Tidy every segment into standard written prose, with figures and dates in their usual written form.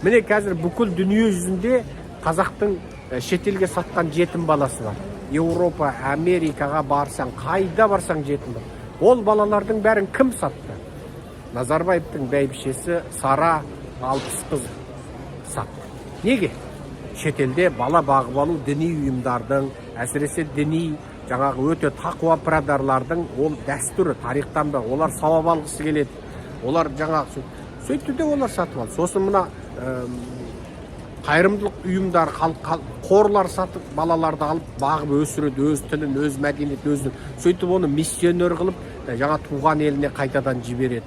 Міне қазір бүкіл дүние жүзінде қазақтың шетелге сатқан жетім баласы бар. Еуропа, Америкаға барсаң, қайда барсаң жетім бар. Ол балалардың бәрін кім сатты? Назарбаевтың бәйбішесі Сара 60 қыз сатты. Неге? Шетелде бала бағып алу діни ұйымдардың, әсіресе діни жаңағы өте тақуа пірадарлардың ол дәстүрі, тарихтан да олар сауап алғысы келеді. Олар жаңағы сөйтті де олар сатып алды. Сосын мына қайырымдылық ұйымдар, қорлар сатып балаларды алып бағып өсіреді, өз тілін, өз мәдениетін, өзін. Сөйтіп оны миссионер қылып, жаңа туған еліне қайтадан жібереді.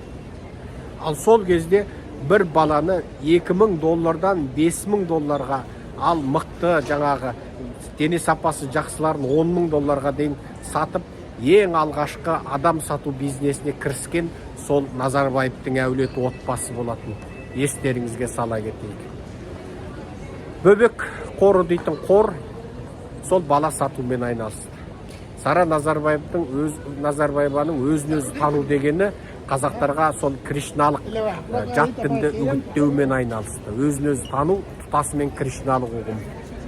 Ал сол кезде бір баланы $2000-дан $5000-ға, ал мықты жаңағы дене сапасы жақсыларын $10,000-ға дейін сатып, ең алғашқы адам сату бизнесіне кіріскен сол Назарбаевтың әулеті отбасы болатын. Естеріңізге сала кетейік. Бөбек қоры дейтін қор сол бала сатумен айналысты. Сара Назарбаеваның өзін-өзі тану дегені қазақтарға сол кришналық жат дінді үгіттеумен айналысты. Өзін-өзі тану тұтасымен кришналық ұғым.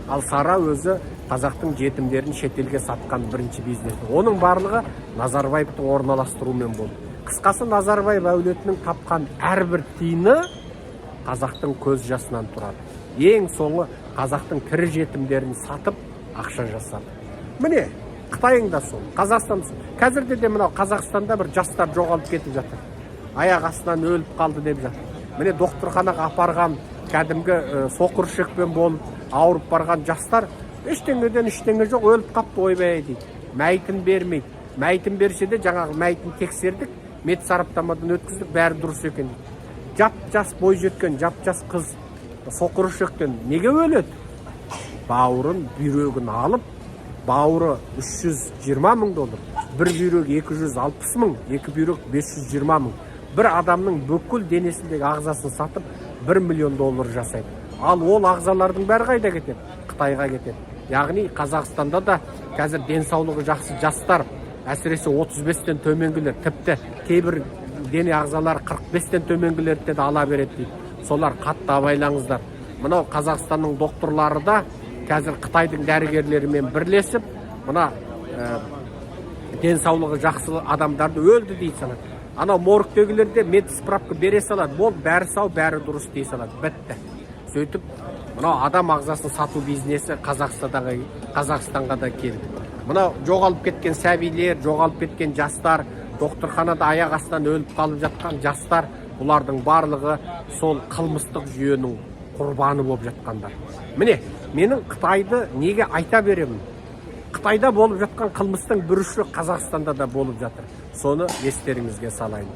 Ал Сара өзі қазақтың жетімдерін шетелге сатқан бірінші бизнес. Оның барлығы Назарбаевтың орналастыруымен болды. Қысқасы, Назарбаев әулетінің тапқан әрбір тиыны қазақтың көз жасынан тұрады. Ең соңы қазақтың тірі жетімдерін сатып ақша жасады. Міне, Қытайың да сол, Қазақстан сол. Қазірде де мынау Қазақстанда бір жастар жоғалып кетіп жатыр. Аяқ астынан өліп қалды деп жатыр. Міне докторханаға апарған, кәдімгі соқыр ішекпен болып ауырып барған жастар ештеңеден жоқ, өліп қапты, ойбай дейді. Мәйітін бермейді. Мәйітін берсе де жаңағы мәйітін тексердік, медсараптамадан өткіздік, бәрі дұрыс екен дейді. Жап-жас бой жеткен, жап-жас қыз соқыр ішектен неге өледі? Бауырын, бүйрегін алып, бауыры $320,000, бір бүйрек $260,000, екі бүйрек $520,000. Бір адамның бүкіл денесіндегі ағзасын сатып $1 миллион жасайды. Ал ол ағзалардың бәрі қайда кетеді? Қытайға кетеді. Яғни Қазақстанда да қазір денсаулығы жақсы жастар, әсіресе 35-тен төменгілер, тіпті кейбір дене ағзалары 45-тен төменгілерді де ала береді дейді. Солар қатты абайлаңыздар. Мынау Қазақстанның докторлары да қазір Қытайдың дәрігерлерімен бірлесіп, мына денсаулығы жақсы адамдарды өлді дей салады. Анау моргтегілерде медсправка бере салады. Бол, бәрі сау, бәрі дұрыс дей салады. Бітті. Сөйтіп, мынау адам ағзасын сату бизнесі Қазақстанға да келді. Мынау жоғалып кеткен сәбилер, жоғалып кеткен жастар, докторханада аяқ астынан өліп қалып жатқан жастар, бұлардың барлығы сол қылмыстық жүйенің құрбаны болып жатқандар. Міне, менің Қытайды неге айта беремін? Қытайда болып жатқан қылмыстың бір ұшы Қазақстанда да болып жатыр. Соны естеріңізге салайын.